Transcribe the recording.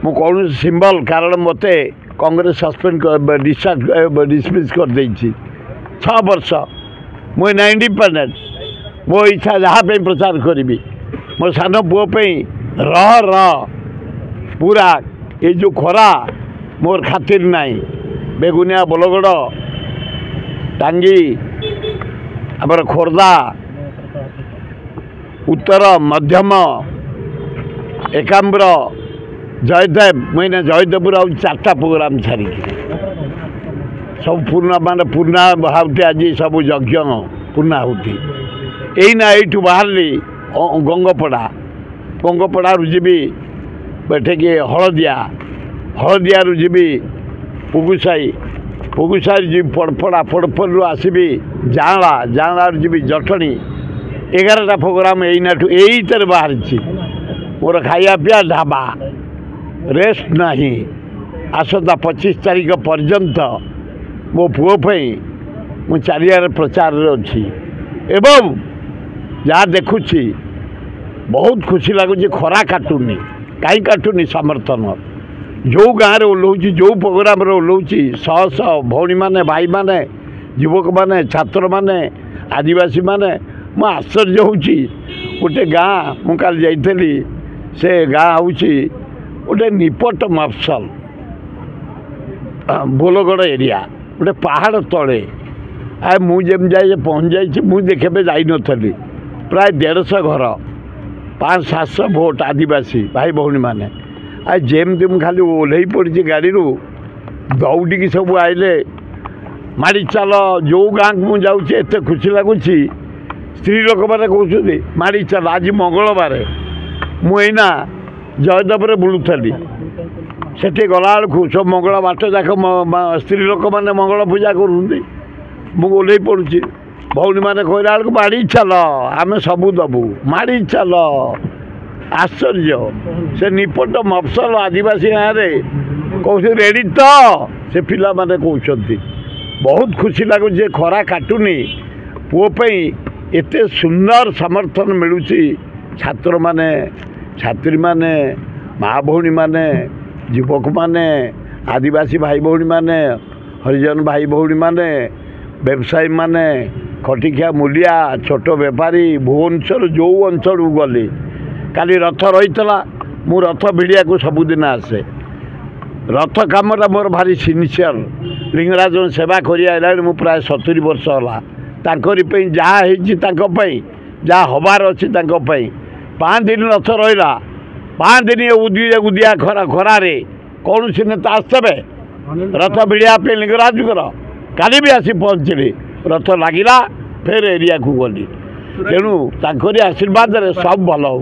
मु कौन सिंबल कारण मत कांग्रेस सस्पेंड डिसमिस कर दे 6 वर्ष मुझे इंडिपेंडेंट मो इच्छा जहाँ प्रचार करी मो सान पुओं पूरा ये जो खरा मोर खातिर नहीं बेगुनिया बलगड़ टांगी आमर खोर्धा उत्तर मध्यम एकाम्र जयदेव मुझे जयदेवर आ 4टा प्रोग्राम छाड़ी सब पूर्णाहुति आज सब यज्ञ पूर्णाहुति यहीना यू बाहरली गंगपड़ा जीवी बैठे कि हलदिया जीवी पुगुसाई जी पड़पड़ा पड़पड़ आसबि जाँला जीवी जटणी 11टा प्रोग्राम यहीना यही तर बाहर मोर खाया पिया ढाबा रेस्ट नहीं आसता 25 तारीख पर्यंत मो पुओं मु चारियार प्रचार अच्छी एवं जहाँ देखुची बहुत खुशी लगुच खरा काटुनी कहीं काटुनी समर्थन जो गाँव में ओह्लौची जो प्रोग्राम ओह्लौची शह शह भौणी मैंने भाई मैंने युवक मैंने छात्र मैंने आदिवासी मैंने मु आश्चर्य होची गोटे गाँ मुझे जाइली से गाँ हूँ गोटे निपट मफसल बोलगड़ एरिया गोटे पहाड़ तले मुझे जाए पहुँच जाइए मुझे देखे जाई नी प्राय 150 घर 500-700 भोट आदिवासी भाई भौणी मैंने जमती मुझे खाली ओह्ल पड़ी गाड़ी दौड़ी सब आइले माड़ी चाल जो गाँव को मुझे एत खुशी लगुच स्त्री लोक मैंने कहते माड़ी चाल आज मंगलवार मुना जयदेव बुलूली से गला सब मंगल बाट जाक स्त्री लोक मैंने मंगल पूजा करूँ मुझे ओह्ल पड़ी भौणी मैंने कहला बेलू माड़ी चाल आम सबू दबू माड़ी चाल आश्चर्य से निपट मफसल आदिवासी गाँव में कौन रेडी तो से पिला माने कहते बहुत खुशी लगुच खरा काटुनी पुओं एत सुंदर समर्थन मिलूँ छात्र माने छात्री माने माँ भौणी माने युवक माने आदिवासी भाई भौणी माने हरिजन भाई भौणी माने व्यवसायी माने खटिकिया मूलिया छोट बेपारी भुवनेश्वर जो अंचल गली काली रथ रही मु रथ भिड़िया को सबुदिन आसे रथ कामटा मोर भारी सिनसीयर लिंगराज सेवा कर मु प्राय 70 वर्ष है जहाँ जहाँ हबार अच्छी 5 दिन रथ रहा 5 दिन उदिया खरा कौन सी नेता आसते रथ भिड़िया लिंगराज काली भी आसी पहुँचली रथ लगिला फिर एरिया को गली तेणु आशीर्वाद सब भल हो।